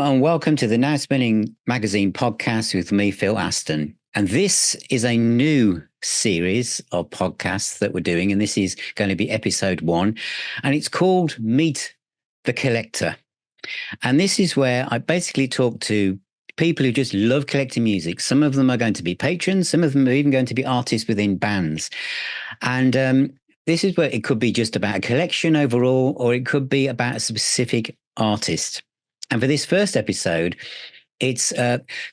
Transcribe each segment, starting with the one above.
and welcome to the Now Spinning Magazine podcast with me, Phil Aston. And this is a new series of podcasts that we're doing, and this is going to be episode 1, and it's called Meet the Collector. And this is where I basically talk to people who just love collecting music. Some of them are going to be patrons, some of them are even going to be artists within bands. And this is where it could be just about a collection overall, or it could be about a specific artist. And for this first episode, it's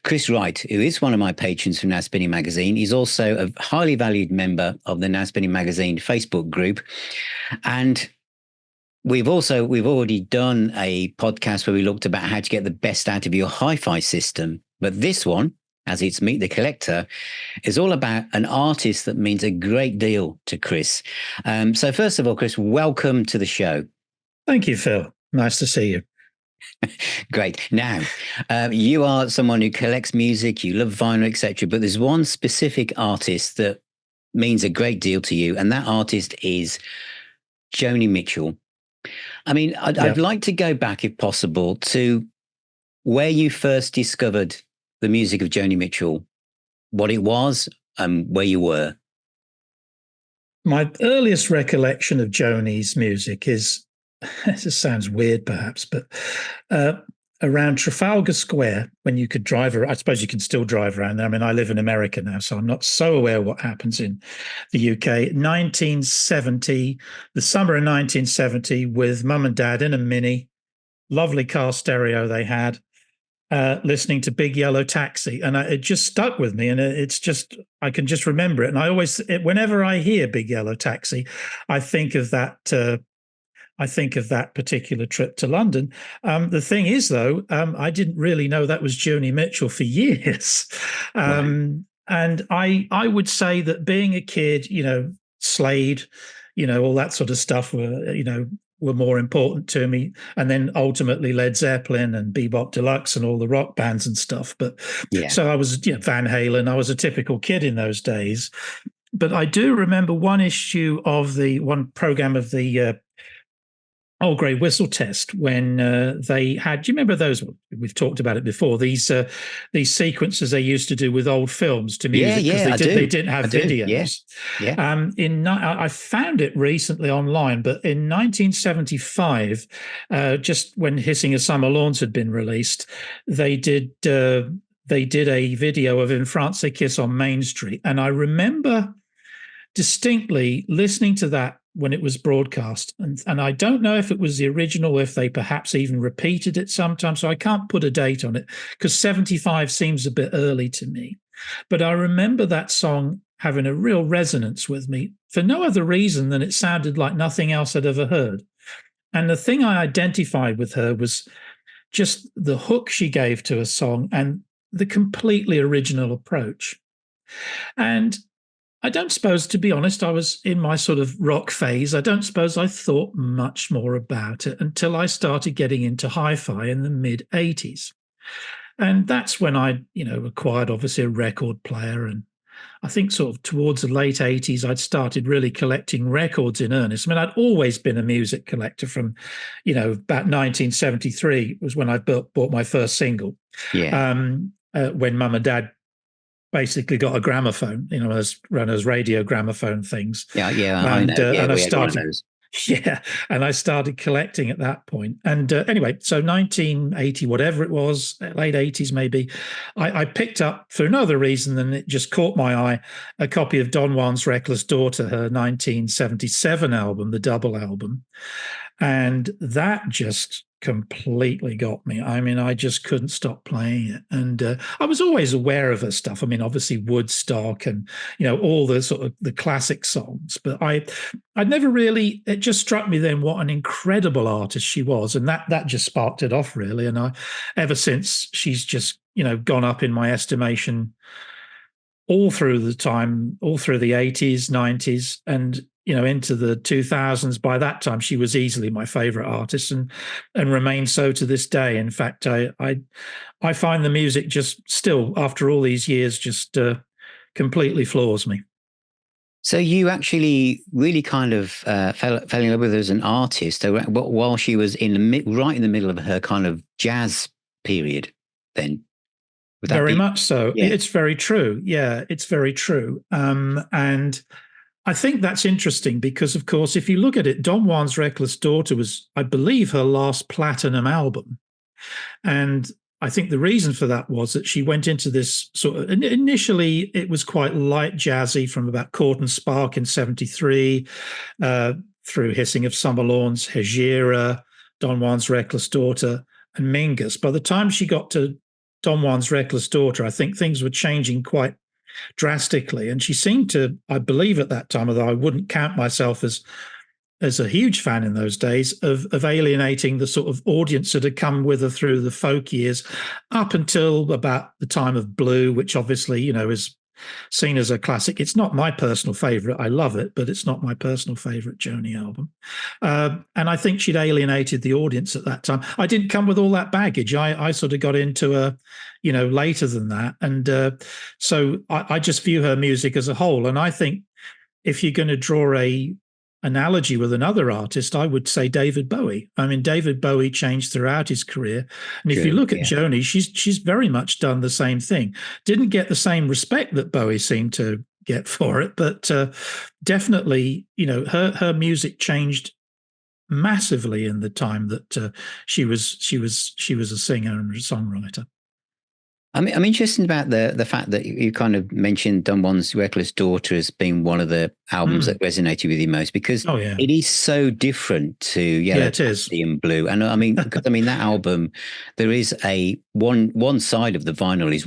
Chris Wright, who is one of my patrons from Now Spinning Magazine. He's also a highly valued member of the Now Spinning Magazine Facebook group. And we've already done a podcast where we looked about how to get the best out of your hi-fi system. But this one, as it's Meet the Collector, is all about an artist that means a great deal to Chris. So first of all, Chris, welcome to the show. Thank you, Phil. Nice to see you. Great. Now, you are someone who collects music, you love vinyl, etc. But there's one specific artist that means a great deal to you, and that artist is Joni Mitchell. I mean, I'd like to go back, if possible, to where you first discovered the music of Joni Mitchell, what it was, and where you were. My earliest recollection of Joni's music is, this sounds weird perhaps, but around Trafalgar Square, when you could drive around. I suppose you can still drive around there. I mean, I live in America now, so I'm not so aware what happens in the UK. 1970, the summer of 1970, with mum and dad in a Mini, lovely car stereo they had, listening to Big Yellow Taxi. And it just stuck with me. And it's just, I can just remember it. And I always, whenever I hear Big Yellow Taxi, I think of that particular trip to London. The thing is, though, I didn't really know that was Joni Mitchell for years. Right. And I would say that being a kid, Slade, all that sort of stuff were more important to me. And then ultimately Led Zeppelin and Bebop Deluxe and all the rock bands and stuff. But so I was, Van Halen. I was a typical kid in those days. But I do remember one program of the Old Grey Whistle Test, when they had, do you remember those? We've talked about it before. These sequences they used to do with old films to music, because they didn't have videos. I found it recently online, but in 1975, just when Hissing of Summer Lawns had been released, they did a video of In France They Kiss on Main Street, and I remember distinctly listening to that when it was broadcast. And I don't know if it was the original, if they perhaps even repeated it sometime. So I can't put a date on it, because 75 seems a bit early to me. But I remember that song having a real resonance with me for no other reason than it sounded like nothing else I'd ever heard. And the thing I identified with her was just the hook she gave to a song and the completely original approach. And I don't suppose, to be honest, I was in my sort of rock phase. I don't suppose I thought much more about it until I started getting into hi-fi in the mid-'80s. And that's when I, acquired obviously a record player. And I think sort of towards the late 80s, I'd started really collecting records in earnest. I mean, I'd always been a music collector from, about 1973 was when I bought my first single. When mum and dad basically got a gramophone, those radio gramophone things. I started, and I started collecting at that point. And anyway, so 1980, whatever it was, late 80s maybe, I picked up, for no other reason than it just caught my eye, a copy of Don Juan's Reckless Daughter, her 1977 album, the double album. And that just completely got me. I mean, I just couldn't stop playing it. And I was always aware of her stuff. I mean, obviously Woodstock and, all the sort of the classic songs. But I'd never really, it just struck me then what an incredible artist she was. And that just sparked it off, really. And ever since, she's just, gone up in my estimation all through the time, all through the 80s, 90s, and into the 2000s. By that time, she was easily my favorite artist, and remains so to this day. In fact, I find the music just still, after all these years, just completely floors me. So you actually really kind of fell in love with her as an artist while she was right in the middle of her kind of jazz period then. Would that Very be? much so. Yeah. It's very true. Yeah, it's very true. And I think that's interesting because, of course, if you look at it, Don Juan's Reckless Daughter was, I believe, her last platinum album. And I think the reason for that was that she went into this sort of, initially it was quite light jazzy from about Court and Spark in 73, through Hissing of Summer Lawns, Hejira, Don Juan's Reckless Daughter, and Mingus. By the time she got to Don Juan's Reckless Daughter, I think things were changing quite drastically. And she seemed to, I believe at that time, although I wouldn't count myself as a huge fan in those days, of alienating the sort of audience that had come with her through the folk years up until about the time of Blue, which obviously, is seen as a classic. It's not my personal favorite. I love it, but it's not my personal favorite Joni album. And I think she'd alienated the audience at that time. I didn't come with all that baggage. I sort of got into her, later than that. And so I just view her music as a whole. And I think if you're going to draw a analogy with another artist, I would say David Bowie. I mean, David Bowie changed throughout his career. And if you look at Joni, she's very much done the same thing. Didn't get the same respect that Bowie seemed to get for it, but definitely, her music changed massively in the time that she was a singer and a songwriter. I'm interested about the fact that you kind of mentioned Don Juan's Reckless Daughter as being one of the albums that resonated with you most, because it is so different to Yellow Taxi and Blue. And that album, there is one side of the vinyl is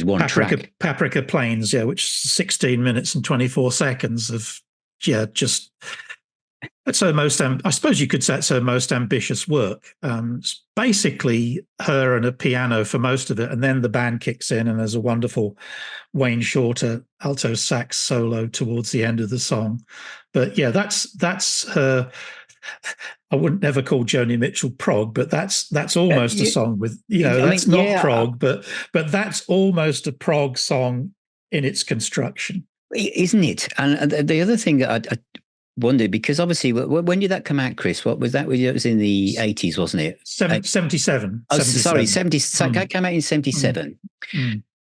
one track. Paprika Plains, which is 16 minutes and 24 seconds of just. That's her most, I suppose you could say it's her most ambitious work. It's basically her and a piano for most of it, and then the band kicks in and there's a wonderful Wayne Shorter alto sax solo towards the end of the song. But that's her. I wouldn't never call Joni Mitchell prog, but that's almost a song with, that's not prog, but that's almost a prog song in its construction. Isn't it? And the other thing that I wondered, because obviously, when did that come out, Chris? What was that? It was in the 80s, wasn't it? 77. Oh, 77. Sorry, 70. That came out in 77.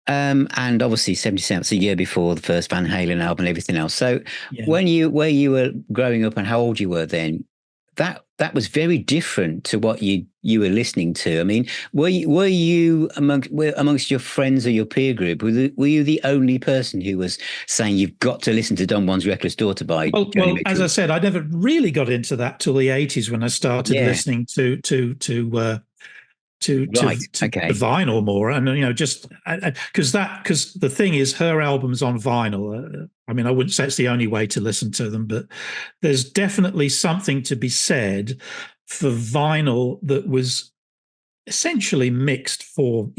And obviously 77, it's a year before the first Van Halen album and everything else. So where you were growing up and how old you were then, that was very different to what you were listening to. I mean, were you amongst your friends or your peer group? Were you the only person who was saying you've got to listen to Don Juan's Reckless Daughter by Joni Mitchell? As I said, I never really got into that till the 80s when I started listening to the vinyl more, and just because the thing is, her albums on vinyl. I mean, I wouldn't say it's the only way to listen to them, but there's definitely something to be said for vinyl that was essentially mixed for,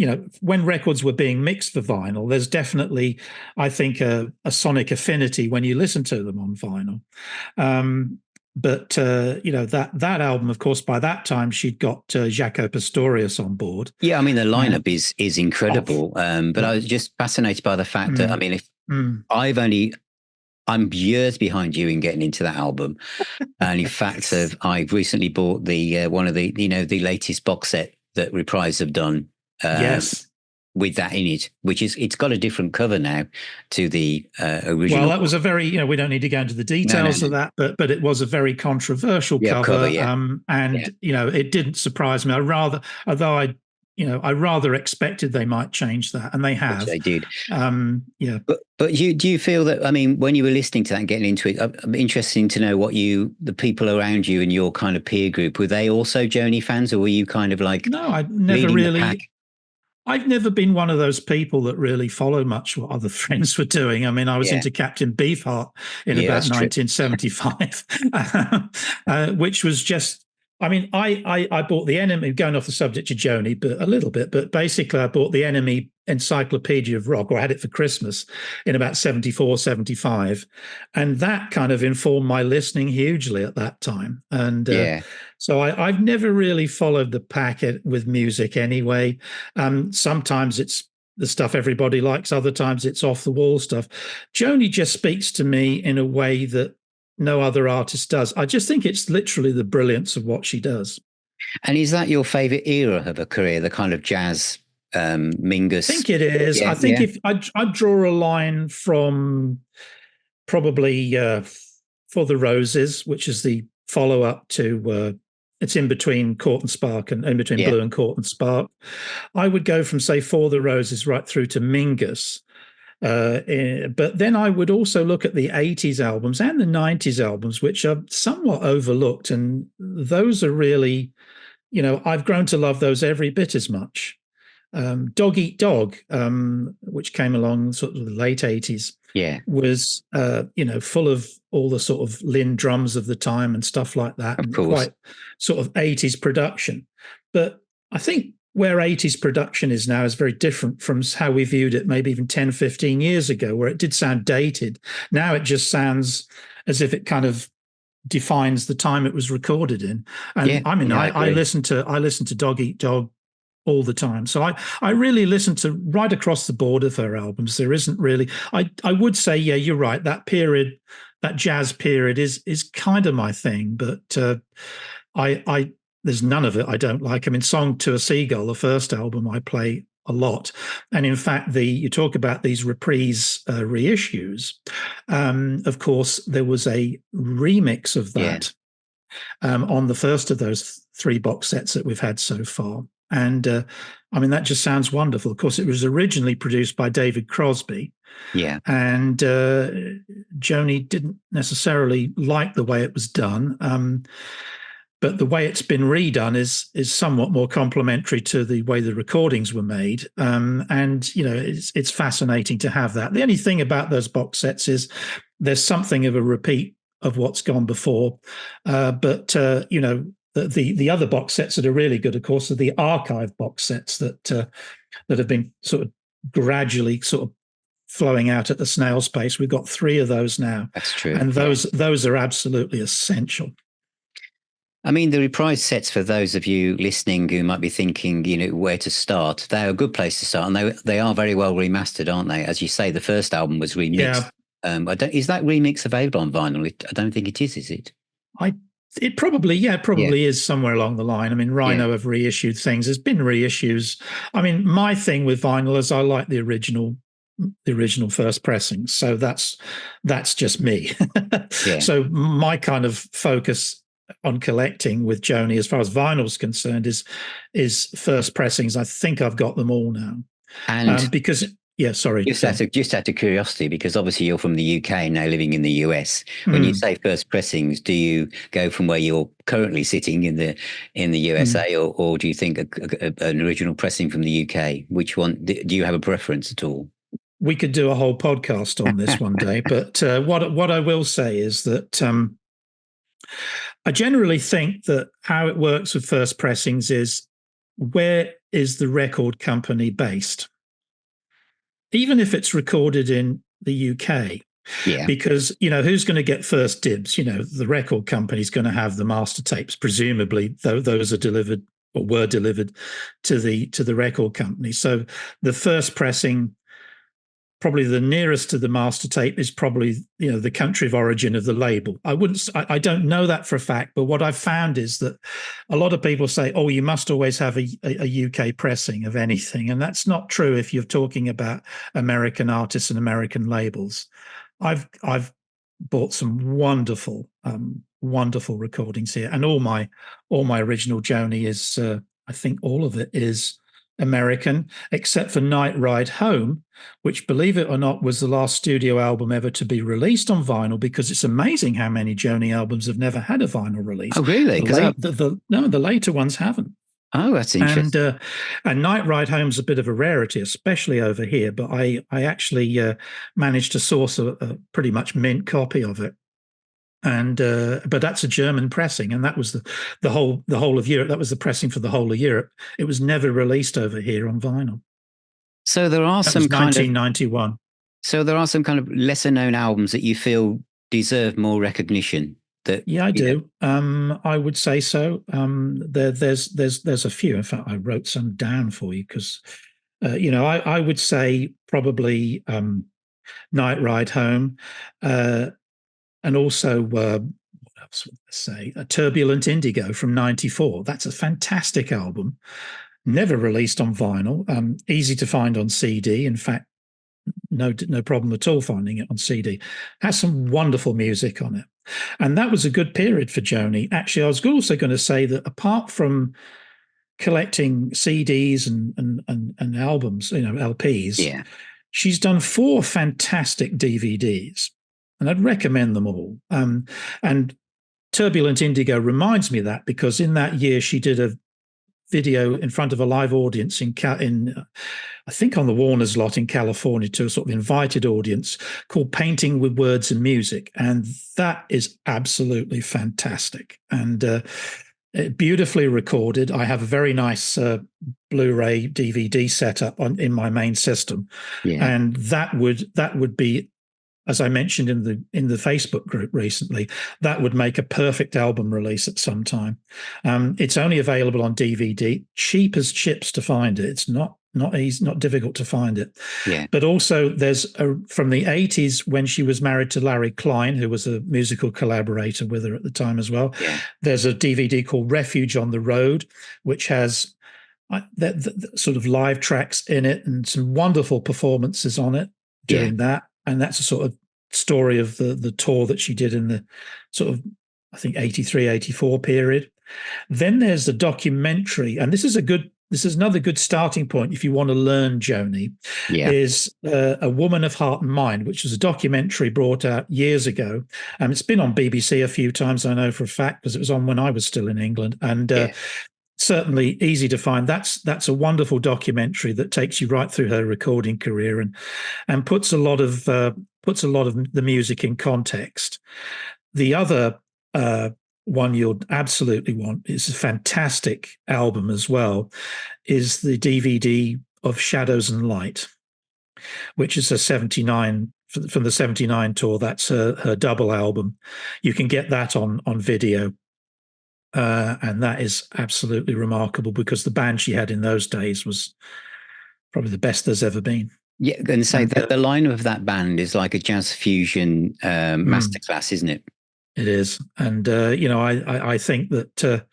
when records were being mixed for vinyl. There's definitely, I think, a sonic affinity when you listen to them on vinyl. But that album, of course, by that time she'd got Jaco Pastorius on board. Yeah, I mean the lineup is incredible. But I was just fascinated by the fact that, I mean, I'm years behind you in getting into that album, and in fact, I've recently bought the one of the the latest box set that Reprise have done. With that in it, it's got a different cover now to the original. Well, that was a very, we don't need to go into the details of that, but it was a very controversial cover. It didn't surprise me. I rather expected they might change that, and they have. Which they did. But do you feel that, I mean, when you were listening to that and getting into it, I'm interested to know what the people around you and your kind of peer group, were they also Joni fans, or were you kind of like, no, I never really. I've never been one of those people that really follow much what other friends were doing. I mean, I was into Captain Beefheart in about 1975, which was just, I mean, I bought the Enemy, going off the subject of Joni, but a little bit, but basically I bought the Enemy Encyclopedia of Rock, or I had it for Christmas in about 74, 75. And that kind of informed my listening hugely at that time. And so I've never really followed the packet with music anyway. Sometimes it's the stuff everybody likes, other times it's off the wall stuff. Joni just speaks to me in a way that no other artist does. I just think it's literally the brilliance of what she does. And is that your favourite era of a career, the kind of jazz, I Mingus? think it is. Yeah, I think yeah, if I'd draw a line from probably For the Roses, which is the follow up to it's in between Court and Spark and in between yeah, Blue and Court and Spark. I would go from say For the Roses right through to Mingus. But then I would also look at the 80s albums and the 90s albums, which are somewhat overlooked. And those are really, I've grown to love those every bit as much. Dog Eat Dog, which came along sort of the late 80s, yeah. was, full of all the sort of Lynn drums of the time and stuff like that, Of and course. quite sort of 80s production. But I think where 80s production is now is very different from how we viewed it maybe even 10, 15 years ago, where it did sound dated. Now it just sounds as if it kind of defines the time it was recorded in. And Yeah, I mean, yeah, I I agree. listen to Dog Eat Dog all the time. So I really listen to right across the board of her albums. There isn't really, I would say, yeah, you're right. That period, that jazz period is kind of my thing, but I there's none of it I don't like. I mean, Song to a Seagull, the first album, I play a lot. And in fact, you talk about these reprise reissues. Of course, there was a remix of Yeah. that on the first of those three box sets that we've had so far. And I mean, that just sounds wonderful. Of course, it was originally produced by David Crosby, Yeah. and Joni didn't necessarily like the way it was done. But the way it's been redone is somewhat more complementary to the way the recordings were made, and it's fascinating to have that. The only thing about those box sets is there's something of a repeat of what's gone before, but the other box sets that are really good, of course, are the archive box sets that have been sort of gradually sort of flowing out at the snail's pace. We've got three of those now, That's true. and Yeah. those are absolutely essential. I mean, the reprise sets, for those of you listening who might be thinking, where to start, they're a good place to start. And they are very well remastered, aren't they? As you say, the first album was remixed. Yeah. Is that remix available on vinyl? I don't think it is it? It probably Yeah. is somewhere along the line. I mean, Yeah. Rhino have reissued things. There's been reissues. I mean, my thing with vinyl is I like the original first pressing. So that's just me. Yeah. So my kind of focus on collecting with Joni, as far as vinyl's concerned, is first pressings. I think I've got them all now. And Because sorry. just out of curiosity, because obviously you're from the UK now, living in the US. When you say first pressings, do you go from where you're currently sitting in the USA, or do you think an original pressing from the UK? Which one do you have a preference at all? We could do a whole podcast on this one day, but what I will say is that I generally think that how it works with first pressings is, where is the record company based? Even if it's recorded in the UK, Yeah. because who's going to get first dibs? The record company's going to have the master tapes, presumably, though those are delivered or were delivered to the record company. So the first pressing, probably the nearest to the master tape, is probably the country of origin of the label. I don't know that for a fact, but what I've found is that a lot of people say, oh, you must always have a UK pressing of anything, and that's not true if you're talking about American artists and American labels. I've bought some wonderful recordings here, and all my original Joni is I think all of it is American, except for Night Ride Home, which, believe it or not, was the last studio album ever to be released on vinyl, because it's amazing how many Joni albums have never had a vinyl release. Oh, really? The later ones haven't. Oh, that's interesting. And Night Ride Home's a bit of a rarity, especially over here. But I actually managed to source a pretty much mint copy of it. And but that's a German pressing, and that was the whole of Europe. That was the pressing for the whole of Europe. It was never released over here on vinyl. So there are That some was kind of 1991. so there are some kind of lesser known albums that you feel deserve more recognition. That Yeah, I do. I would say so. There's a few. In fact, I wrote some down for you because I would say probably Night Ride Home, and also say, a Turbulent Indigo from '94. That's a fantastic album. Never released on vinyl. Easy to find on CD. In fact, no problem at all finding it on CD. Has some wonderful music on it. And that was a good period for Joni. Actually, I was also going to say that apart from collecting CDs and albums, LPs, Yeah. she's done 4 fantastic DVDs, and I'd recommend them all. And Turbulent Indigo reminds me of that, because in that year she did a video in front of a live audience in I think on the Warner's lot in California, to a sort of invited audience, called Painting with Words and Music. And that is absolutely fantastic. And beautifully recorded. I have a very nice Blu-ray DVD setup in my main system. Yeah. And that would be, as I mentioned in the Facebook group recently, that would make a perfect album release at some time. It's only available on DVD, cheap as chips to find it. It's not easy, not difficult to find it. Yeah. But also there's from the 80s, when she was married to Larry Klein, who was a musical collaborator with her at the time as well. Yeah. There's a DVD called Refuge on the Road, which has the sort of live tracks in it and some wonderful performances on it during that. And that's a sort of story of the tour that she did in the sort of, I think, 83, 84 period. Then there's the documentary, and this is another good starting point if you want to learn Joni, is A Woman of Heart and Mind, which was a documentary brought out years ago. It's been on BBC a few times, I know for a fact, because it was on when I was still in England. And certainly easy to find. That's a wonderful documentary that takes you right through her recording career and puts a lot of the music in context. The other one you'll absolutely want, is a fantastic album as well, is the DVD of Shadows and Light, which is a 79 from the 79 tour. That's her double album. You can get that on video. And that is absolutely remarkable, because the band she had in those days was probably the best there's ever been. Yeah, and say that the line of that band is like a jazz fusion masterclass, isn't it? It is, and I think that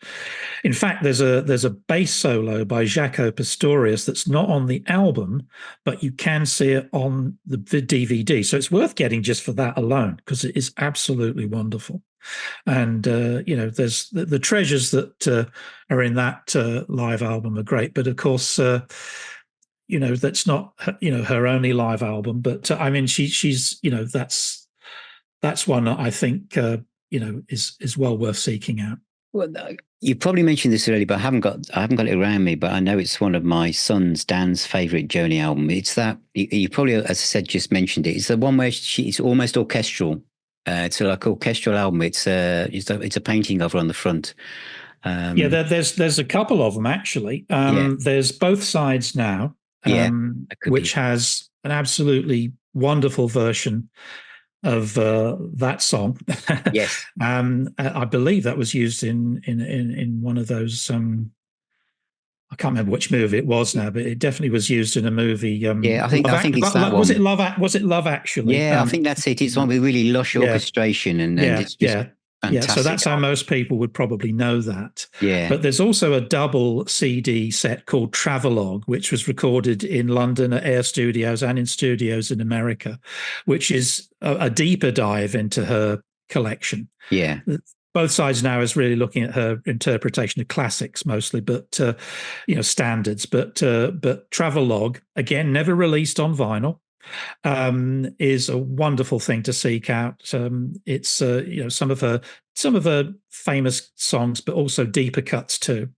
in fact there's a bass solo by Jaco Pastorius that's not on the album, but you can see it on the DVD. So it's worth getting just for that alone, because it is absolutely wonderful. And there's the treasures that are in that live album are great, but of course that's not her only live album. But I mean, she's that's one that I think is well worth seeking out. Well, you probably mentioned this earlier, but I haven't got it around me. But I know it's one of my son's, Dan's, favorite Joni album. It's that you probably, as I said, just mentioned it. It's the one where it's almost orchestral. It's like an orchestral album. It's a painting of her on the front. There's a couple of them actually. There's Both Sides Now, which has an absolutely wonderful version of that song. Yes. I believe that was used in one of those. I can't remember which movie it was now, but it definitely was used in a movie. I think it's that one. Was it Love Actually? Yeah, I think that's it. It's one with really lush orchestration, and it's just fantastic. Yeah, so that's how most people would probably know that. Yeah. But there's also a double CD set called Travelogue, which was recorded in London at Air Studios and in studios in America, which is a deeper dive into her collection. Yeah. Both Sides Now is really looking at her interpretation of classics mostly, but standards. But Travelogue, again, never released on vinyl, is a wonderful thing to seek out. It's some of her famous songs, but also deeper cuts too.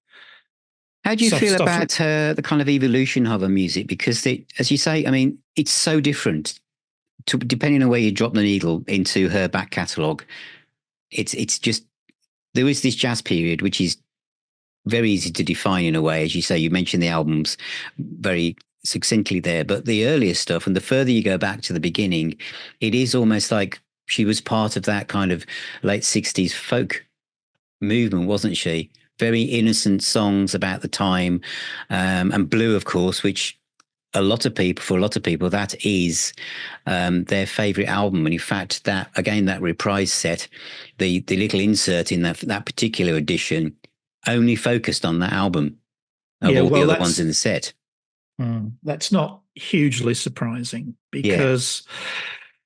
How do you feel about the kind of evolution of her music? Because as you say, I mean, it's so different depending on where you drop the needle into her back catalogue. It's just, there is this jazz period, which is very easy to define in a way. As you say, you mentioned the albums very succinctly there, but the earlier stuff, and the further you go back to the beginning, it is almost like she was part of that kind of late 60s folk movement, wasn't she? Very innocent songs about the time, and Blue, of course, which a lot of people, that is their favourite album. And in fact, that reprise set, the little insert in that particular edition, only focused on that album of all the other ones in the set. That's not hugely surprising because,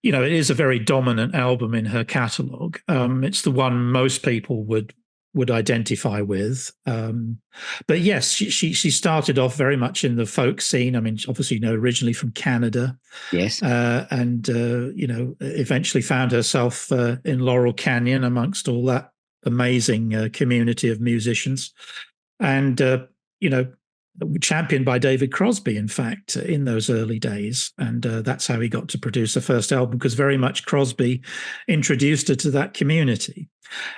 Yeah. it is a very dominant album in her catalogue. It's the one most people would identify with. But yes, she started off very much in the folk scene. I mean, obviously, originally from Canada. Yes. And eventually found herself in Laurel Canyon amongst all that amazing community of musicians. And, championed by David Crosby, in fact, in those early days. And that's how he got to produce the first album, because very much Crosby introduced her to that community.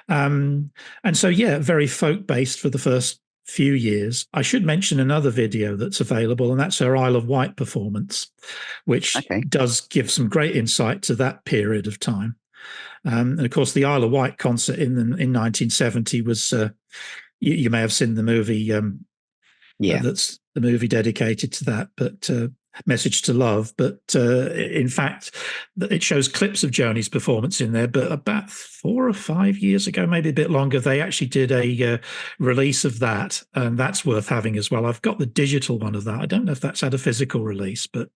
And so, very folk-based for the first few years. I should mention another video that's available, and that's her Isle of Wight performance, which does give some great insight to that period of time. And of course, the Isle of Wight concert in 1970 was, you may have seen the movie. That's the movie dedicated to that, but Message to Love. But in fact, it shows clips of Joni's performance in there. But about 4 or 5 years ago, maybe a bit longer, they actually did a release of that, and that's worth having as well. I've got the digital one of that. I don't know if that's had a physical release, but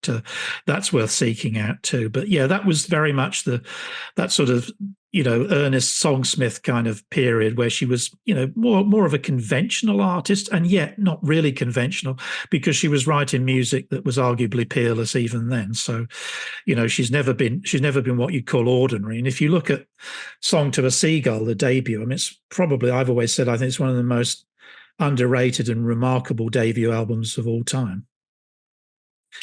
that's worth seeking out too. But that was very much that sort of Ernest Songsmith kind of period where she was, more of a conventional artist, and yet not really conventional, because she was writing music that was arguably peerless even then. So, she's never been what you'd call ordinary. And if you look at Song to a Seagull, the debut, I mean, it's probably, I've always said, I think it's one of the most underrated and remarkable debut albums of all time.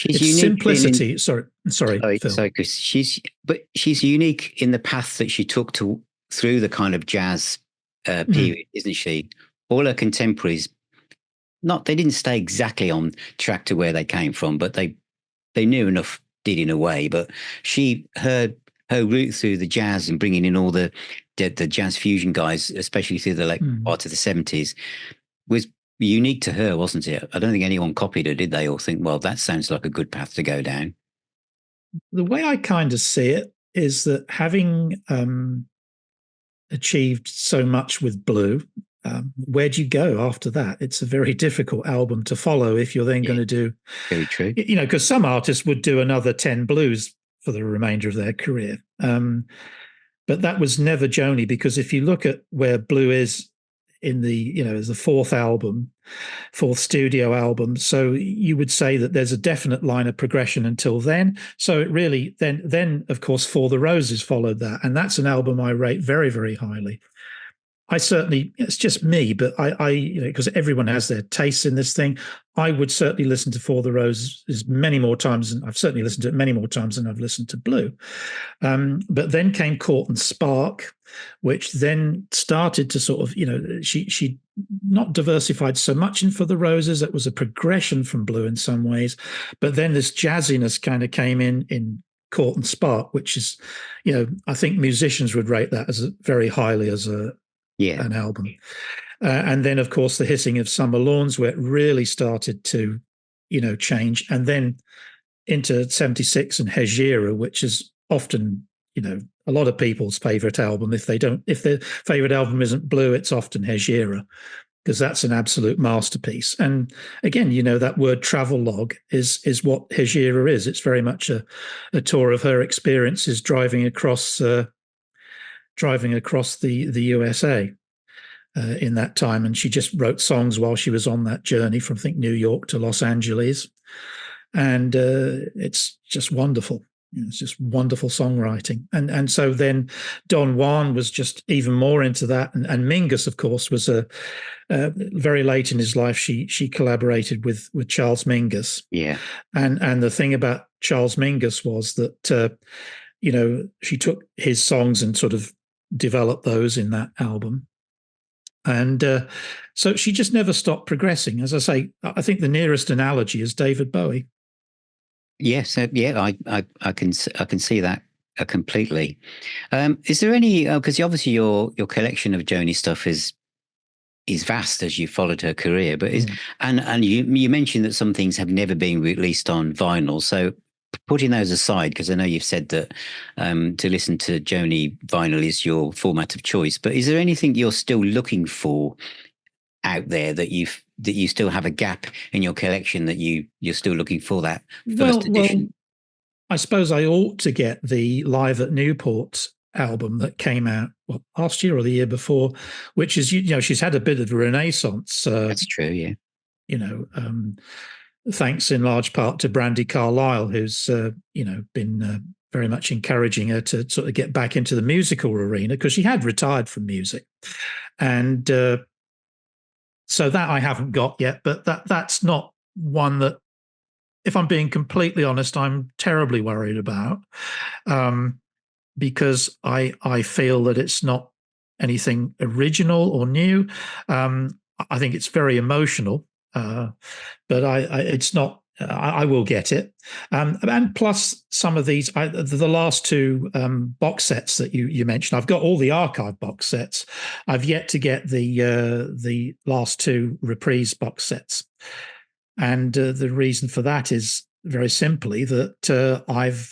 It's simplicity. Sorry, Phil. Sorry, Chris. She's unique in the path that she took through the kind of jazz period, isn't she? All her contemporaries, they didn't stay exactly on track to where they came from, but they knew enough, did in a way. But her route through the jazz and bringing in all the jazz fusion guys, especially through the late part of the 70s, was unique to her, wasn't it? I don't think anyone copied her, did they? Or think, well, that sounds like a good path to go down. The way I kind of see it is that having achieved so much with Blue, where do you go after that? It's a very difficult album to follow if you're then going to do... Very true. Because some artists would do another 10 blues for the remainder of their career. But that was never Joni, because if you look at where Blue is in the, as the fourth studio album. So you would say that there's a definite line of progression until then. So it really, then of course, For the Roses followed that. And that's an album I rate very, very highly. I certainly, it's just me, but I because everyone has their tastes in this thing, I would certainly listen to For the Roses many more times, and I've certainly listened to it many more times than I've listened to Blue. But then came Court and Spark, which then started to sort of, she not diversified so much in For the Roses. It was a progression from Blue in some ways, but then this jazziness kind of came in Court and Spark, which is, I think musicians would rate that as very highly as an album. And then, of course, The Hissing of Summer Lawns, where it really started to, change. And then into 76 and Hejira, which is often, a lot of people's favorite album. If their favorite album isn't Blue, it's often Hejira, because that's an absolute masterpiece. And again, that word travelogue is what Hejira is. It's very much a tour of her experiences driving across the USA in that time. And she just wrote songs while she was on that journey from, I think, New York to Los Angeles. And it's just wonderful. It's just wonderful songwriting. And so then Don Juan was just even more into that. And Mingus, of course, was very late in his life. She collaborated with Charles Mingus. Yeah. And the thing about Charles Mingus was that, she took his songs and sort of developed those in that album. And so she just never stopped progressing. As I say, I think the nearest analogy is David Bowie. Yes, I can see that completely. Is there any? Because obviously your collection of Joni stuff is is vast as you followed her career. But and you mentioned that some things have never been released on vinyl. So putting those aside, because I know you've said that to listen to Joni vinyl is your format of choice. But is there anything you're still looking for out there that you still have a gap in your collection that you're still looking for that first edition? Well, I suppose I ought to get the Live at Newport album that came out last year or the year before, which is, she's had a bit of a renaissance. That's true, yeah. Thanks in large part to Brandy Carlisle, who's been very much encouraging her to sort of get back into the musical arena, because she had retired from music, and so that I haven't got yet. But that's not one that, if I'm being completely honest, I'm terribly worried about, because I feel that it's not anything original or new. I think it's very emotional. But it's not. I will get it, and plus some of these, the last two box sets that you mentioned. I've got all the archive box sets. I've yet to get the last two reprise box sets, and the reason for that is very simply that I've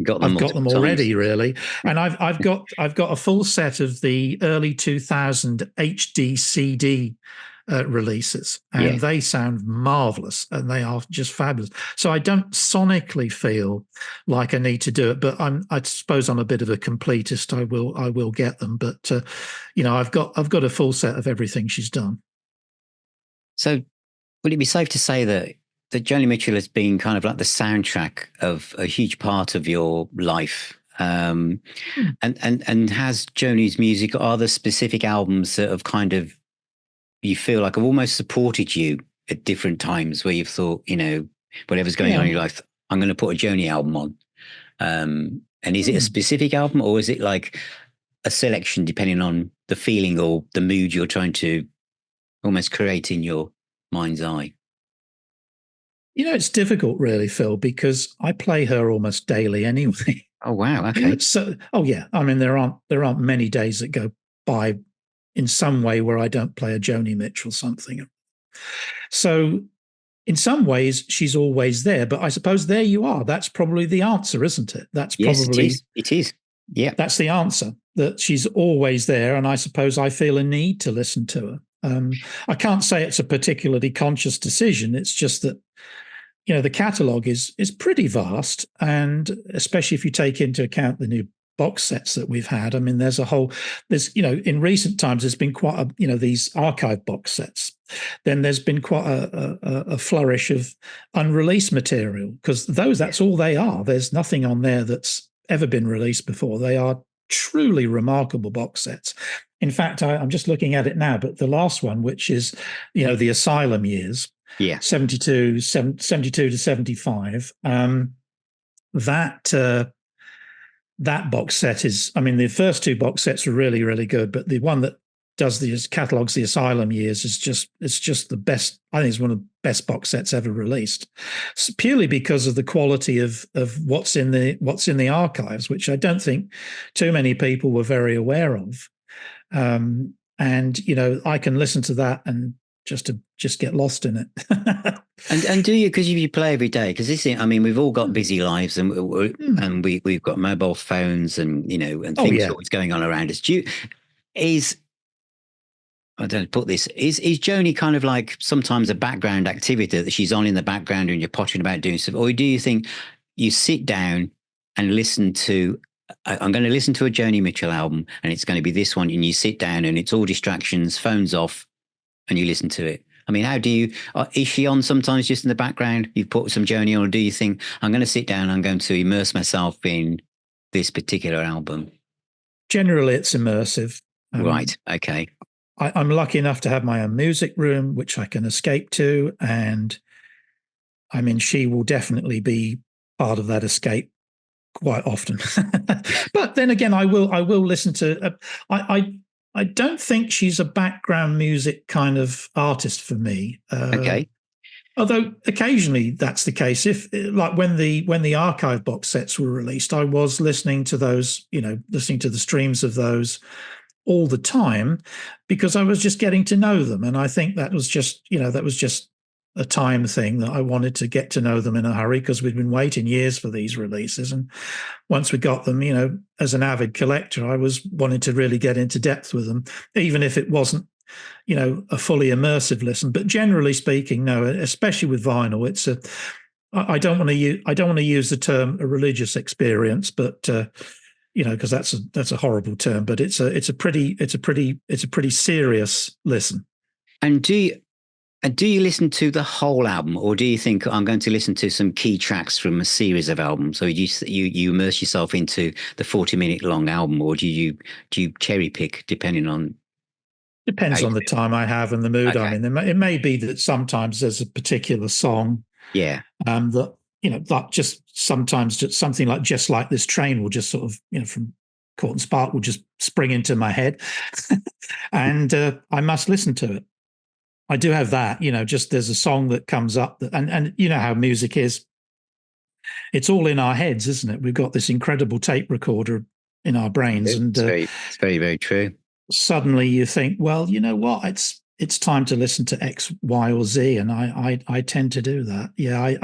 got them already, really, and I've got a full set of the early 2000 HD CD releases, and they sound marvelous, and they are just fabulous. So I don't sonically feel like I need to do it, but I suppose I'm a bit of a completist. I will get them, but I've got a full set of everything she's done. So would it be safe to say that Joni Mitchell has been kind of like the soundtrack of a huge part of your life? And has Joni's music, are there specific albums that have kind of, you feel like have almost supported you at different times, where you've thought, whatever's going on in your life, I'm going to put a Joni album on? And is it a specific album, or is it like a selection depending on the feeling or the mood you're trying to almost create in your mind's eye? It's difficult, really, Phil, because I play her almost daily anyway. Oh, wow. Okay. So, I mean, there aren't many days that go by in some way where I don't play a Joni Mitchell something. So in some ways, she's always there. But I suppose there you are. That's probably the answer, isn't it? That's probably yes, it is. Yeah. That's the answer, that she's always there. And I suppose I feel a need to listen to her. I can't say it's a particularly conscious decision. It's just that, the catalogue is pretty vast. And especially if you take into account the new box sets that we've had. I mean, there's in recent times, there's been quite these archive box sets. Then there's been quite a flourish of unreleased material, because that's all they are. There's nothing on there that's ever been released before. They are truly remarkable box sets. In fact, I'm just looking at it now, but the last one, which is, the Asylum years, 72 to 75, that box set is, I mean, the first two box sets were really, really good, but the one that does catalogues the Asylum years is just the best. I think it's one of the best box sets ever released, purely because of the quality of what's in the archives, which I don't think too many people were very aware of. And I can listen to that and just get lost in it. And do you, because you play every day? Because we've all got busy lives, and we've got mobile phones, and and things are always going on around us. I don't put this. Is Joni kind of like sometimes a background activity that she's on in the background and you're pottering about doing stuff, or do you think you sit down and listen to? I'm going to listen to a Joni Mitchell album, and it's going to be this one, and you sit down and it's all distractions, phones off, and you listen to it. I mean, how do you, is she on sometimes just in the background? You put some Joni on, or do you think, I'm going to sit down, I'm going to immerse myself in this particular album? Generally, it's immersive. Right. Okay. I'm lucky enough to have my own music room, which I can escape to. And I mean, she will definitely be part of that escape quite often. But then again, I will listen to, I don't think she's a background music kind of artist for me. Okay. Although occasionally that's the case. If, like, when the archive box sets were released, I was listening to those, listening to the streams of those all the time because I was just getting to know them. And I think that was just, that was just a time thing that I wanted to get to know them in a hurry because we'd been waiting years for these releases. And once we got them, as an avid collector, I was wanting to really get into depth with them, even if it wasn't, a fully immersive listen. But generally speaking, no, especially with vinyl, I don't want to use the term a religious experience, but because that's a horrible term, but it's a pretty serious listen. And do you listen to the whole album, or do you think I'm going to listen to some key tracks from a series of albums? So you immerse yourself into the 40-minute long album, or do you cherry pick depending on? Depends on the time I have and the mood I'm in. It may be that sometimes there's a particular song, that just sometimes just something like Just Like This Train will just sort of from Court Spark will just spring into my head, and I must listen to it. I do have that, just there's a song that comes up and you know how music is. It's all in our heads, isn't it? We've got this incredible tape recorder in our brains. It's very, very true. Suddenly you think, well, you know what? It's time to listen to X, Y, or Z. And I tend to do that. Yeah.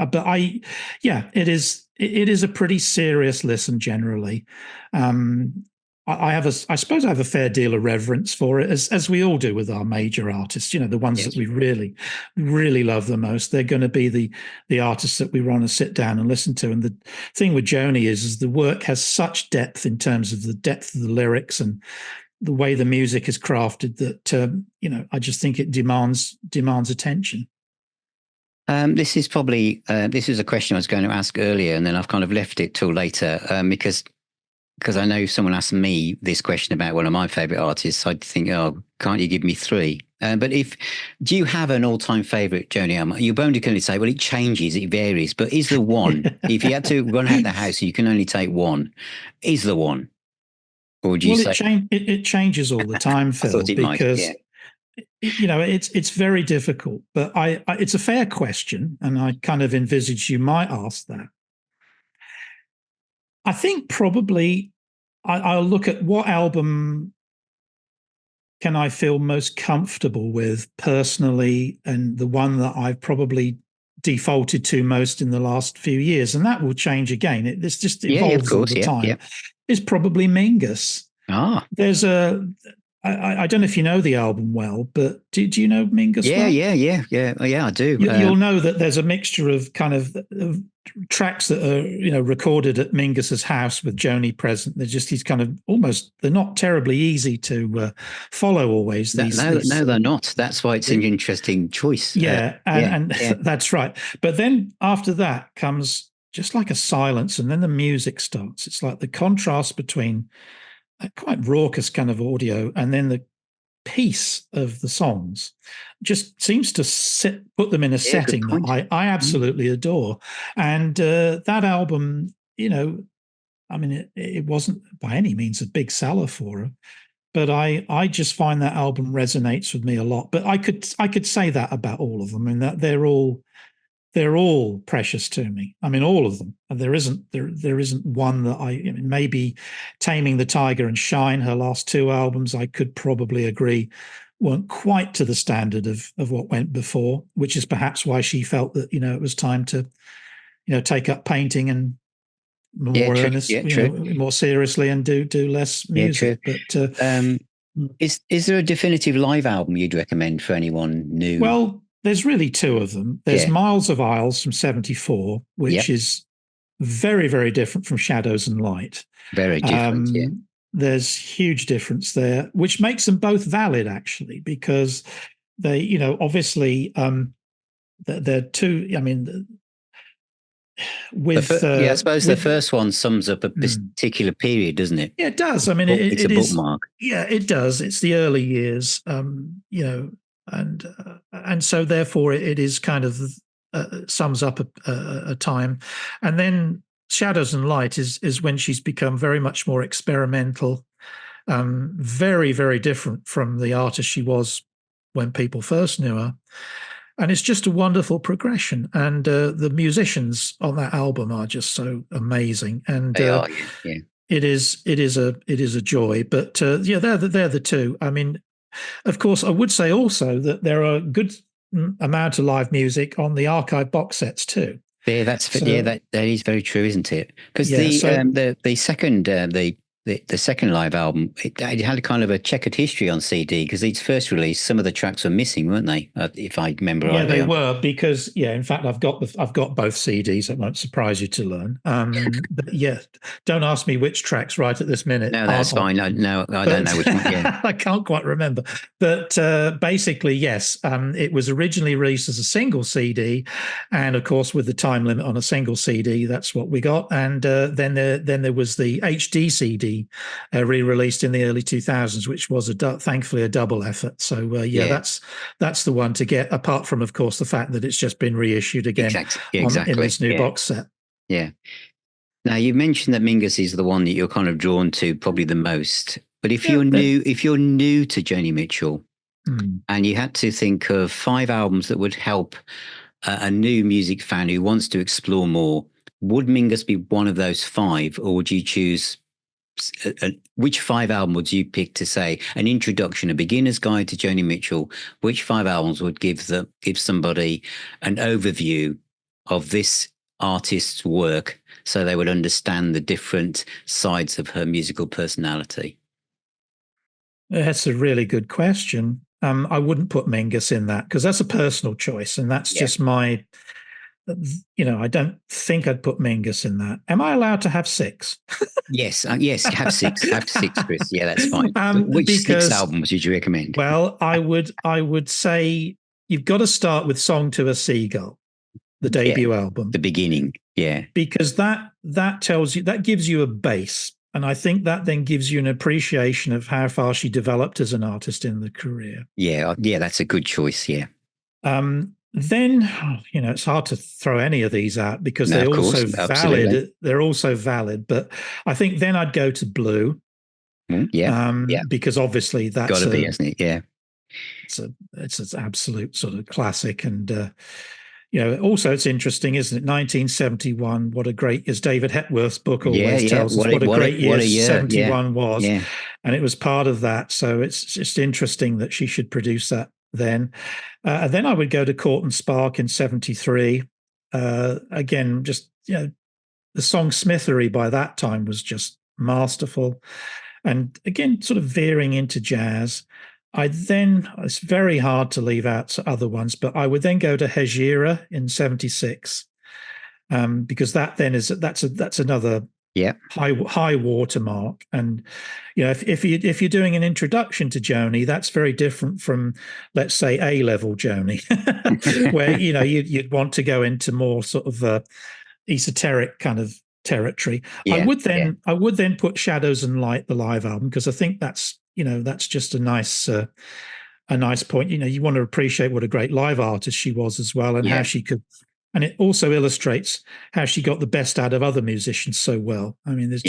It is a pretty serious listen generally. I suppose I have a fair deal of reverence for it, as we all do with our major artists. The ones that we really, really love the most. They're going to be the artists that we want to sit down and listen to. And the thing with Joni is the work has such depth in terms of the depth of the lyrics and the way the music is crafted that I just think it demands attention. This is probably this is a question I was going to ask earlier, and then I've kind of left it till later because I know if someone asked me this question about one of my favorite artists, I'd think, oh, can't you give me three? But do you have an all-time favorite Joni album? You only can say, well, it changes, it varies, but is there one? If you had to run out the house, you can only take one. Is there one? Or would you say it changes all the time, Phil? Because it's very difficult. But it's a fair question, and I kind of envisaged you might ask that. I think probably I'll look at what album can I feel most comfortable with personally, and the one that I've probably defaulted to most in the last few years, and that will change again. This just evolves all the time. Yeah. Is probably Mingus. There's I don't know if you know the album well, but do you know Mingus? Yeah, I do. You'll know that there's a mixture of kind of tracks that are recorded at Mingus's house with Joni present. They're just these kind of they're not terribly easy to follow always. No, they're not. That's why it's an interesting choice. Yeah, and that's right. But then after that comes just like a silence, and then the music starts. It's like the contrast between a quite raucous kind of audio and then the peace of the songs just seems to put them in a setting that I absolutely adore. And that album, I mean, it wasn't by any means a big seller for her, but I just find that album resonates with me a lot. But I could say that about all of them, and that they're all precious to me. I mean, all of them. And there isn't one that maybe Taming the Tiger and Shine, her last two albums, I could probably agree weren't quite to the standard of what went before, which is perhaps why she felt that, it was time to, take up painting and more more seriously and do less music. But is there a definitive live album you'd recommend for anyone new? Well, there's really two of them. There's Miles of Isles from 74, which is very, very different from Shadows and Light. Very different, There's huge difference there, which makes them both valid, actually, because they, obviously, they're two, I mean, with... I suppose the first one sums up a particular period, doesn't it? Yeah, it does. I mean, it's a bookmark. Yeah, it does. It's the early years, and so therefore it is kind of sums up a time. And then Shadows and Light is when she's become very much more experimental, very, very different from the artist she was when people first knew her. And it's just a wonderful progression. And the musicians on that album are just so amazing. And they are, it is a joy. But yeah, they're the two. I mean, of course, I would say also that there are good amount of live music on the archive box sets too. Yeah, that is very true, isn't it? Because Yeah, the second live album, it had kind of a checkered history on CD because its first release, some of the tracks were missing, weren't they? If I remember yeah, rightly. they were because in fact, I've got both CDs. That won't surprise you to learn. But yeah, don't ask me which tracks right at this minute. No, that's fine. No, I don't know which one. Yeah. I can't quite remember. But basically, yes, it was originally released as a single CD, and of course, with the time limit on a single CD, that's what we got. And then there was the HD CD re-released in the early 2000s, which was thankfully a double effort. So that's the one to get. Apart from, of course, the fact that it's just been reissued again in this new box set. Yeah. Now you mentioned that Mingus is the one that you're kind of drawn to probably the most. But if you're new to Joni Mitchell, and you had to think of 5 albums that would help a new music fan who wants to explore more, would Mingus be one of those 5, or would you choose? Which 5 albums would you pick to say an introduction, a beginner's guide to Joni Mitchell? Which 5 albums would give somebody an overview of this artist's work so they would understand the different sides of her musical personality? That's a really good question. I wouldn't put Mingus in that because that's a personal choice, and that's just my. I don't think I'd put Mingus in that. Am I allowed to have 6? Yes, have 6. Have 6, Chris. Yeah, that's fine. Which 6 albums would you recommend? Well, I would say you've got to start with "Song to a Seagull," the debut album, the beginning. Yeah, because that tells you, that gives you a base, and I think that then gives you an appreciation of how far she developed as an artist in the career. Yeah, that's a good choice. Yeah. Then, it's hard to throw any of these out because they're also valid. Absolutely. They're also valid, but I think then I'd go to Blue. Because obviously that's got to be, isn't it? Yeah. It's an absolute sort of classic. And, also it's interesting, isn't it? 1971, what a great, as David Hepworth's book always tells us, what a great year 71 was. Yeah. And it was part of that. So it's just interesting that she should produce that then. And then I would go to Court and Spark in 73. Again, just, the song Smithery by that time was just masterful. And again, sort of veering into jazz. It's very hard to leave out other ones, but I would then go to Hejira in 76, because that then that's another high watermark. And if you're doing an introduction to Joni, that's very different from, let's say, A-level Joni, where you'd want to go into more sort of esoteric kind of territory. I would then put Shadows and Light, the live album, because I think that's just a nice point. You want to appreciate what a great live artist she was as well, and how she could. And it also illustrates how she got the best out of other musicians so well. I mean, as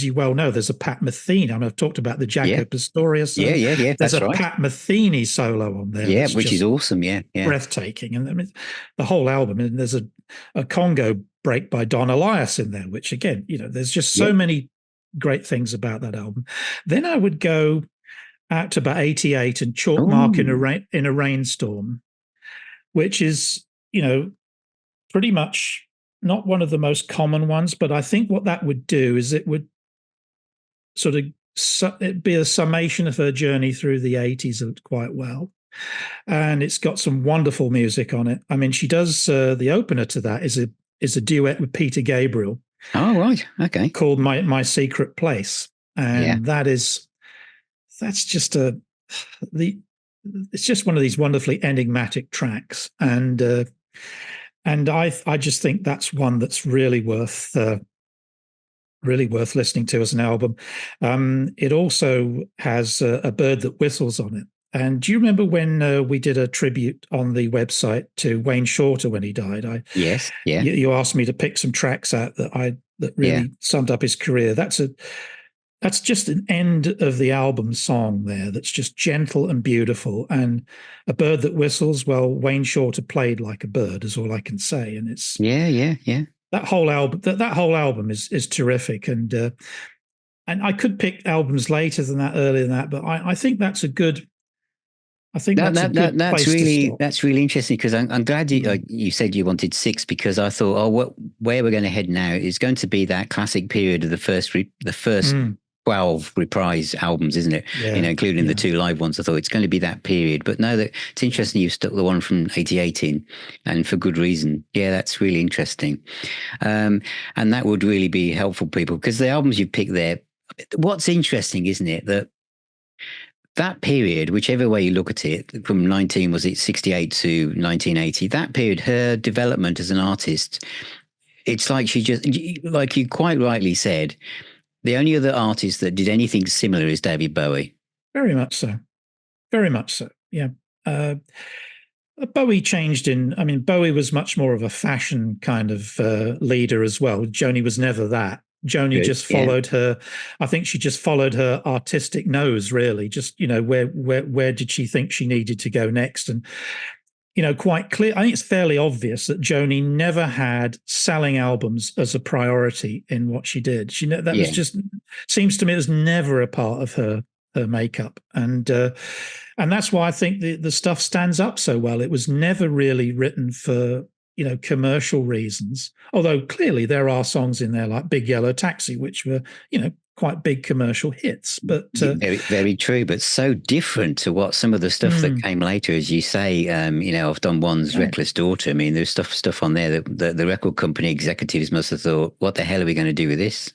you well know, there's a Pat Metheny. I've talked about the Jaco Pastorius. There's that's a Pat Metheny solo on there. Yeah, which is awesome. Yeah. Breathtaking. And I mean, the whole album. And there's a Congo break by Don Elias in there, which again, there's just so many great things about that album. Then I would go out to about 88 and Chalk Mark in a Rainstorm, which is, pretty much not one of the most common ones, but I think what that would do is it would sort of it'd be a summation of her journey through the 80s quite well. And it's got some wonderful music on it. I mean, she does the opener to that is a duet with Peter Gabriel. Oh, right. Okay. Called My Secret Place. And it's just it's just one of these wonderfully enigmatic tracks. And I just think that's one that's really worth listening to as an album. It also has a bird that whistles on it. And do you remember when we did a tribute on the website to Wayne Shorter when he died? Yes, yeah. You asked me to pick some tracks out that really summed up his career. That's just an end of the album song there. That's just gentle and beautiful. And a bird that whistles. Well, Wayne Shorter played like a bird, is all I can say. And it's that whole album, that whole album is terrific, and I could pick albums later than that, earlier than that, but I think that's a good. I think that's a good place to stop. That's really interesting, because I'm glad you said you wanted six, because I thought, oh, where we're going to head now is going to be that classic period of the first 12 reprise albums, isn't it? Yeah, including the two live ones. I thought it's going to be that period, but no, that it's interesting you stuck the one from '88 in, and for good reason. Yeah, that's really interesting, and that would really be helpful, people, because the albums you picked there. What's interesting, isn't it, that period, whichever way you look at it, from 68 to 1980, that period, her development as an artist, it's like she just, like you quite rightly said, the only other artist that did anything similar is David Bowie. Very much so. Very much so. Yeah. Bowie changed Bowie was much more of a fashion kind of leader as well. Joni was never that. Joni just followed her. I think she just followed her artistic nose, really. Just, where did she think she needed to go next? And, quite clear. I think it's fairly obvious that Joni never had selling albums as a priority in what she did. Was just, seems to me, it was never a part of her makeup. And that's why I think the stuff stands up so well. It was never really written for, commercial reasons, although clearly there are songs in there like Big Yellow Taxi, which were, quite big commercial hits. But very, very true, but so different to what some of the stuff that came later, as you say. I've done one's Reckless Daughter. I mean, there's stuff on there that the record company executives must have thought, what the hell are we going to do with this?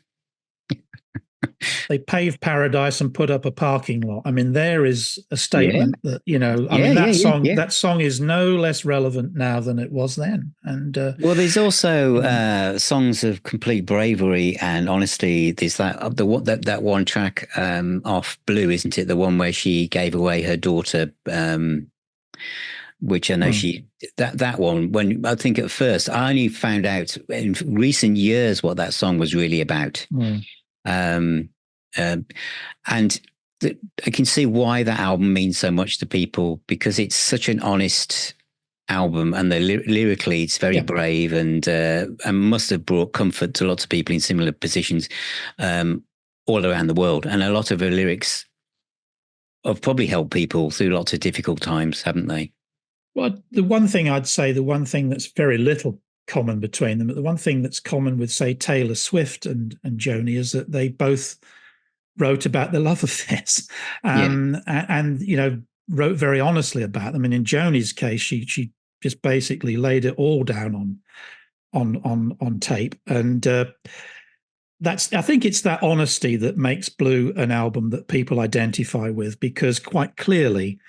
They paved paradise and put up a parking lot. I mean, there is a statement that, that song is no less relevant now than it was then. And well, there's also songs of complete bravery and honesty. There's that one track off Blue, isn't it? The one where she gave away her daughter, which I know that one, when I think at first I only found out in recent years what that song was really about. And I can see why that album means so much to people, because it's such an honest album, and lyrically it's very brave, and must have brought comfort to lots of people in similar positions all around the world. And a lot of her lyrics have probably helped people through lots of difficult times, haven't they? Well, the one thing I'd say, the one thing that's very little common between them, but the one thing that's common with, say, Taylor Swift and Joni, is that they both wrote about their love affairs, and wrote very honestly about them. And in Joni's case, she just basically laid it all down on tape, and I think it's that honesty that makes Blue an album that people identify with, because quite clearly,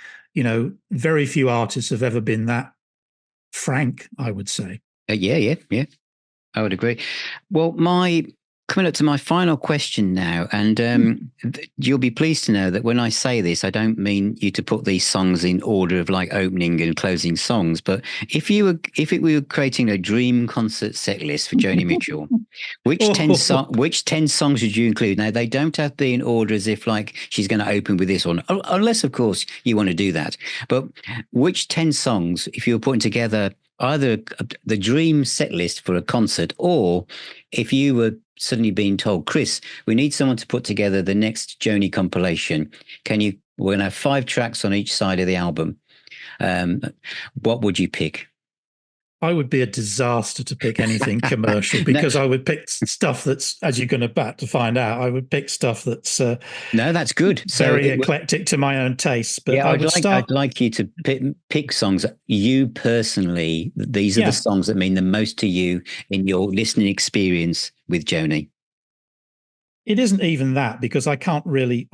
very few artists have ever been that frank, I would say. Yeah. I would agree. Well, coming up to my final question now, and you'll be pleased to know that when I say this, I don't mean you to put these songs in order of like opening and closing songs. But if we were creating a dream concert set list for Joni Mitchell, which 10 songs would you include? Now, they don't have to be in order as if like she's going to open with this one, unless of course you want to do that. But which 10 songs, if you were putting together either the dream set list for a concert, or if you were suddenly being told, Chris, we need someone to put together the next Joni compilation. We're going to have 5 tracks on each side of the album. What would you pick? I would be a disaster to pick anything commercial, because I would pick stuff that's, as you're going to find out, I would pick stuff that's no, that's good. Very eclectic to my own tastes. But yeah, I'd like you to pick songs you personally. These are the songs that mean the most to you in your listening experience with Joni. It isn't even that, because I can't really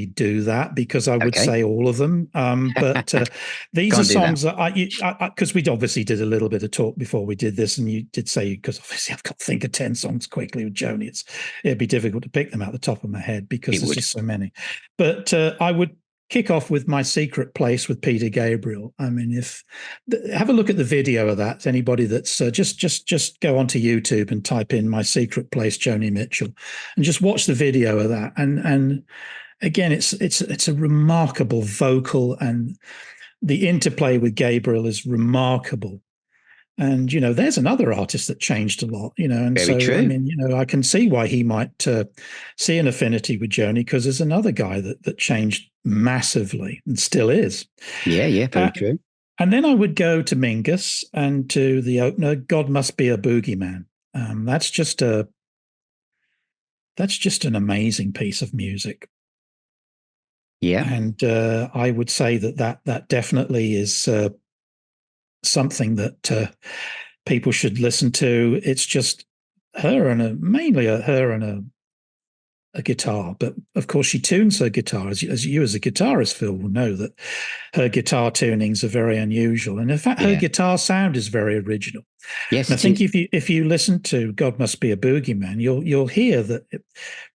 do that, because I would say all of them. But these are songs that because we obviously did a little bit of talk before we did this, and you did say, because obviously I've got to think of 10 songs quickly with Joni. It'd be difficult to pick them out the top of my head, because there's just so many. But I would kick off with My Secret Place with Peter Gabriel. I mean, have a look at the video of that. Anybody that's just go onto YouTube and type in My Secret Place Joni Mitchell, and just watch the video of that. And again, it's a remarkable vocal, and the interplay with Gabriel is remarkable. And, there's another artist that changed a lot, and Very so, I true. mean, I can see why he might see an affinity with Joni, because there's another guy that changed massively and still is. Yeah, yeah, very Uh, true. and then I would go to Mingus and to the opener, God Must Be a Boogeyman. That's just an amazing piece of music. Yeah. And I would say that definitely is something that people should listen to. It's just her and mainly her and a guitar, but of course she tunes her guitar. As you as a guitarist, Phil, will know that her guitar tunings are very unusual, and in fact, her Yeah. guitar sound is very original. Yes, And I it think is. if you listen to "God Must Be a Boogeyman," you'll hear that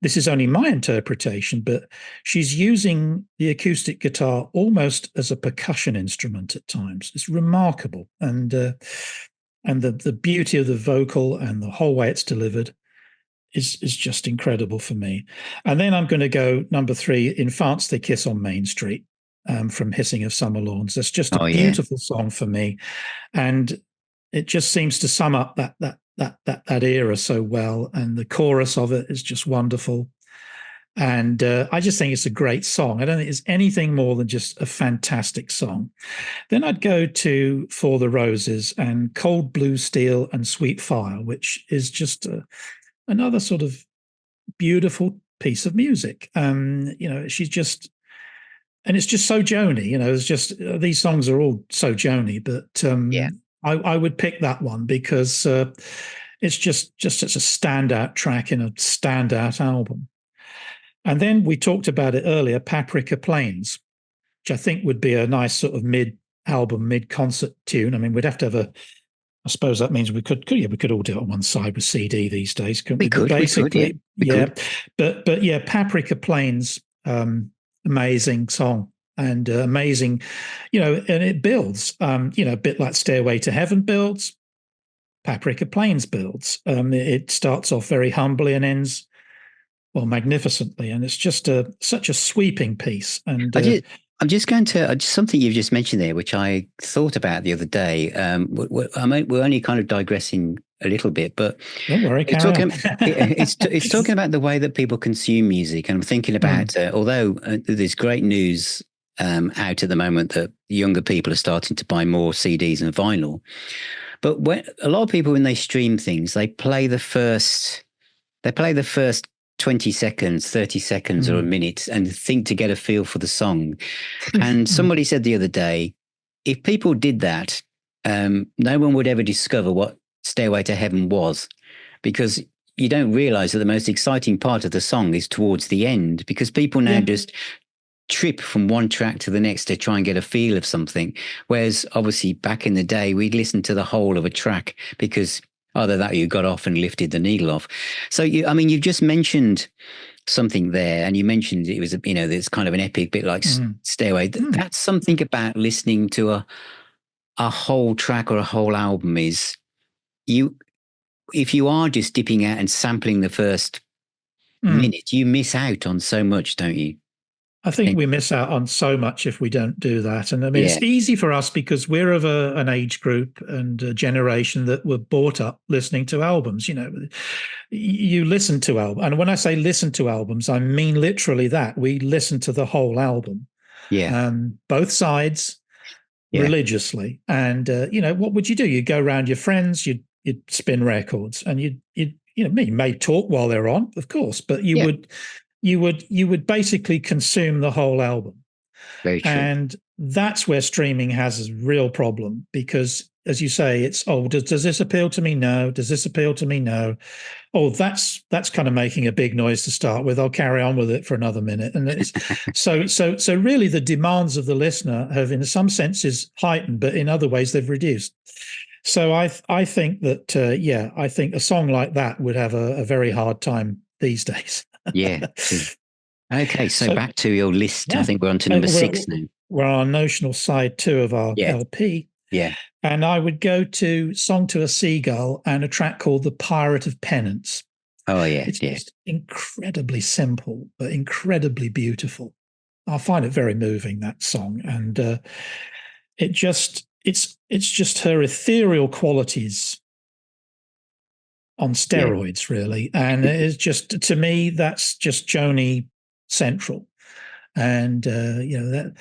this is only my interpretation, but she's using the acoustic guitar almost as a percussion instrument at times. It's remarkable, and the beauty of the vocal and the whole way it's delivered is just incredible for me. And then I'm going to go number 3, "In France They Kiss on Main Street," from Hissing of Summer Lawns. That's just a Oh, yeah. beautiful song for me, and it just seems to sum up that era so well. And the chorus of it is just wonderful. And I just think it's a great song. I don't think it's anything more than just a fantastic song. Then I'd go to For the Roses and Cold Blue Steel and Sweet Fire, which is just another sort of beautiful piece of music. She's just, and it's just so Joni. It's just these songs are all so Joni, but Yeah. I would pick that one because it's just such a standout track in a standout album. And then we talked about it earlier, Paprika Plains, which I think would be a nice sort of mid-album, mid-concert tune. I mean, we'd have to have I suppose that means we could all do it on one side with CD these days, couldn't we? But We could, yeah. basically, We yeah. could. But yeah, Paprika Plains, amazing song and amazing, and it builds, a bit like Stairway to Heaven builds, Paprika Plains builds. It starts off very humbly and ends magnificently, and it's just such a sweeping piece. And I'm just going to something you've just mentioned there, which I thought about the other day. We're only kind of digressing a little bit, but don't worry, it's carry on. talking. It's talking about the way that people consume music, and I'm thinking about although there's great news out at the moment that younger people are starting to buy more CDs and vinyl, but when a lot of people when they stream things, they play the first 20 seconds, 30 seconds, or a minute and think to get a feel for the song. And somebody said the other day, if people did that, no one would ever discover what Stairway to Heaven was, because you don't realize that the most exciting part of the song is towards the end, because people now just trip from one track to the next to try and get a feel of something. Whereas obviously back in the day, we'd listen to the whole of a track because either that or you got off and lifted the needle off. So, you've just mentioned something there, and you mentioned it was, it's kind of an epic bit like Stairway. That's something about listening to a whole track or a whole album is if you are just dipping out and sampling the first minute, you miss out on so much, don't you? I think we miss out on so much if we don't do that. And I mean, Yeah. it's easy for us because we're of an age group and a generation that were brought up listening to albums. You listen to albums. And when I say listen to albums, I mean literally that. We listen to the whole album. Yeah. Both sides religiously. And, what would you do? You'd go around your friends, you'd spin records, and you may talk while they're on, of course, but you would basically consume the whole album. Very true. And that's where streaming has a real problem because, as you say, it's, does this appeal to me? No. Does this appeal to me? No. Oh, that's kind of making a big noise to start with. I'll carry on with it for another minute. And it's so really the demands of the listener have in some senses heightened, but in other ways they've reduced. So I think that, I think a song like that would have a very hard time these days. Yeah. Okay, so back to your list. I think we're on to number 6 now. We're on notional side 2 of our LP. Yeah. And I would go to Song to a Seagull and a track called The Pirate of Penance. Oh, yeah. It's just incredibly simple, but incredibly beautiful. I find it very moving, that song. And it's it's just her ethereal qualities on steroids, really. And it's just, to me, that's just Joni central. And, that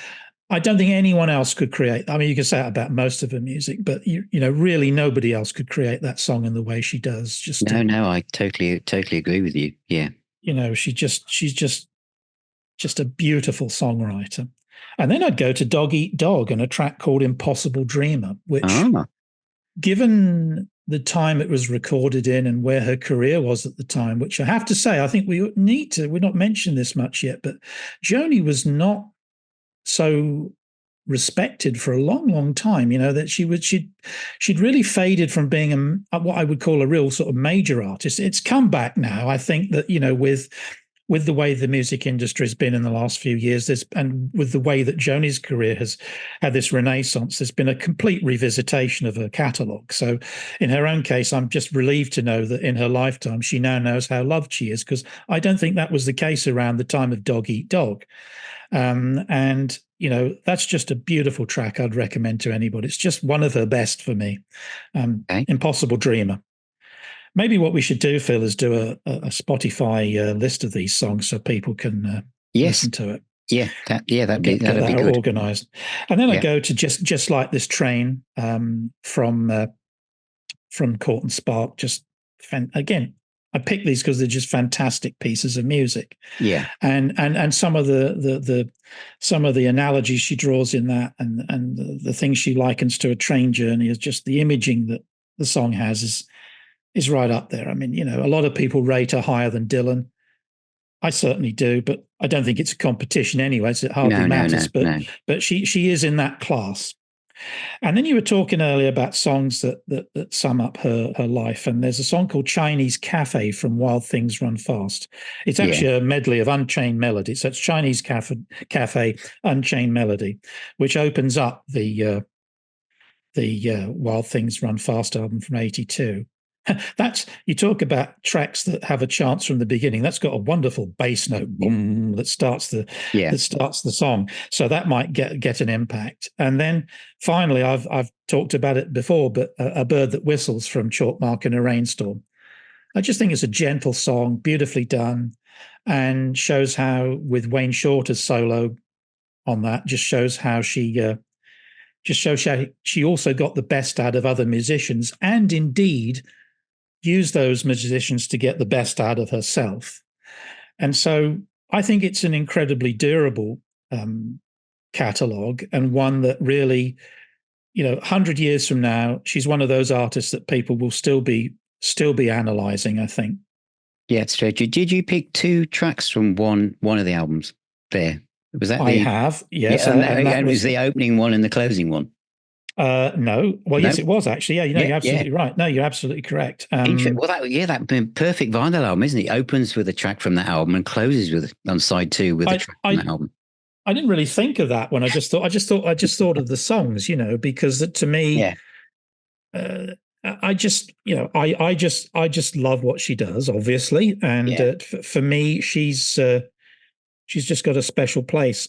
I don't think anyone else could create. I mean, you can say that about most of her music, but really nobody else could create that song in the way she does. No, I totally agree with you. Yeah. She's just a beautiful songwriter. And then I'd go to Dog Eat Dog and a track called Impossible Dreamer, which, given the time it was recorded in and where her career was at the time, which I have to say, I think we're not mentioned this much yet, but Joni was not so respected for a long, long time. That she'd really faded from being what I would call a real sort of major artist. It's come back now. I think that with the way the music industry has been in the last few years, and with the way that Joni's career has had this renaissance, there's been a complete revisitation of her catalogue. So in her own case, I'm just relieved to know that in her lifetime, she now knows how loved she is, because I don't think that was the case around the time of Dog Eat Dog. And that's just a beautiful track I'd recommend to anybody. It's just one of her best for me. Impossible Dreamer. Maybe what we should do, Phil, is do a Spotify list of these songs so people can listen to it. Yeah, that'd be good. Organized. And then I go to just like this train from Court and Spark. Just again, I picked these because they're just fantastic pieces of music. Yeah, and some of the analogies she draws in that, and the things she likens to a train journey, is just the imaging that the song has is right up there. I mean, a lot of people rate her higher than Dylan. I certainly do, but I don't think it's a competition anyway, so it hardly matters. But she is in that class. And then you were talking earlier about songs that sum up her life, and there's a song called Chinese Cafe from Wild Things Run Fast. It's actually a medley of Unchained Melody. So it's Chinese Cafe, Unchained Melody, which opens up the Wild Things Run Fast album from '82. You talk about tracks that have a chance from the beginning. That's got a wonderful bass note, boom, that starts the song. So that might get an impact. And then finally, I've talked about it before, but A Bird That Whistles from Chalk Mark in a Rainstorm. I just think it's a gentle song, beautifully done, and shows how, with Wayne Shorter's solo on that, just shows how she also got the best out of other musicians, and indeed use those musicians to get the best out of herself. And so I think it's an incredibly durable catalogue, and one that really, 100 years from now, she's one of those artists that people will still be analysing, I think. Yeah, it's true. Did you pick two tracks from one of the albums there? Was that I have, yes. Yeah, and that was the opening one and the closing one. No. Well, yes, it was actually. Yeah, you're absolutely right. No, you're absolutely correct. That been perfect vinyl album, isn't it? It opens with a track from that album and closes on side 2 with a track from that album. I didn't really think of that when I just thought of the songs, because to me, I just love what she does, obviously, and for me, she's just got a special place.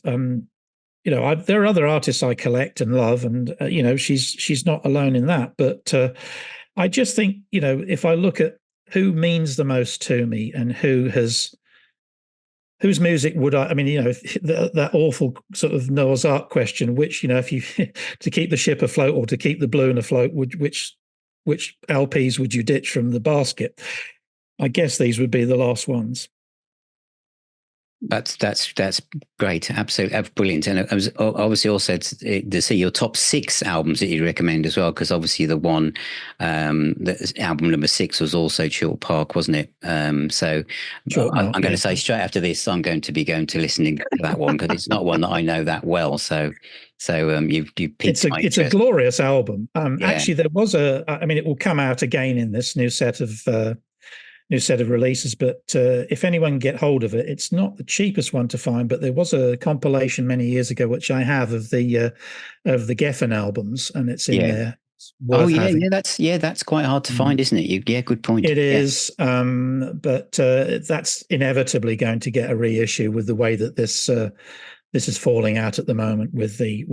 There are other artists I collect and love, and she's not alone in that. But I just think, if I look at who means the most to me and whose music would that awful sort of Noah's Ark question, which if you to keep the ship afloat or to keep the balloon afloat, which LPs would you ditch from the basket? I guess these would be the last ones. That's great, absolutely brilliant. And I was obviously also to see your top 6 albums that you recommend as well, because obviously the one, the album number 6 was also Chalk Park, wasn't it? So I'm going to say straight after this, I'm going to be listening to that one, because it's not one that I know that well. So you've piqued my interest. It's a glorious album. Actually, there was it will come out again in this new set of releases, but if anyone can get hold of it, it's not the cheapest one to find, but there was a compilation many years ago which I have of the Geffen albums, and it's in there. It's that's quite hard to find, isn't it? Good point. It is, but that's inevitably going to get a reissue with the way that this this is falling out at the moment with the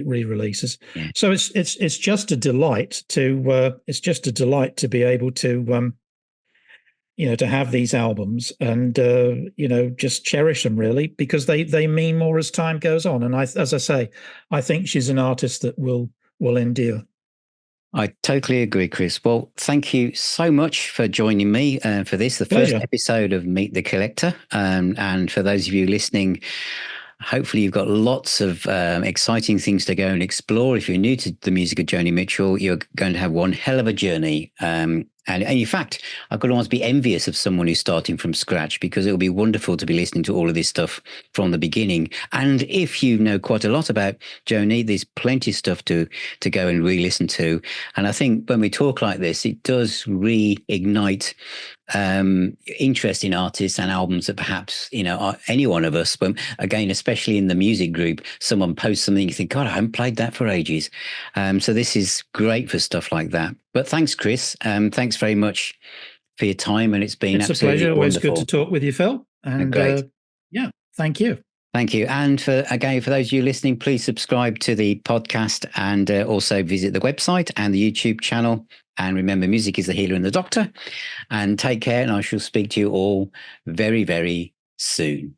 re-releases. Yeah. So it's just a delight to be able to to have these albums and just cherish them, really, because they mean more as time goes on. And as I say, I think she's an artist that will endure. I totally agree, Chris. Well, thank you so much for joining me for this, the first episode of Meet the Collector. And for those of you listening, hopefully you've got lots of exciting things to go and explore. If you're new to the music of Joni Mitchell, you're going to have one hell of a journey. And in fact, I could almost be envious of someone who's starting from scratch, because it'll be wonderful to be listening to all of this stuff from the beginning. And if you know quite a lot about Joni, there's plenty of stuff to go and re-listen to. And I think when we talk like this, it does reignite interest in artists and albums that perhaps, any one of us, but again, especially in the music group, someone posts something, you think, God, I haven't played that for ages. So this is great for stuff like that. But thanks, Chris. Thanks very much for your time. And it's been absolutely a pleasure. Always wonderful. Good to talk with you, Phil. And great. Thank you. Thank you. And for those of you listening, please subscribe to the podcast and also visit the website and the YouTube channel. And remember, music is the healer and the doctor. And take care. And I shall speak to you all very, very soon.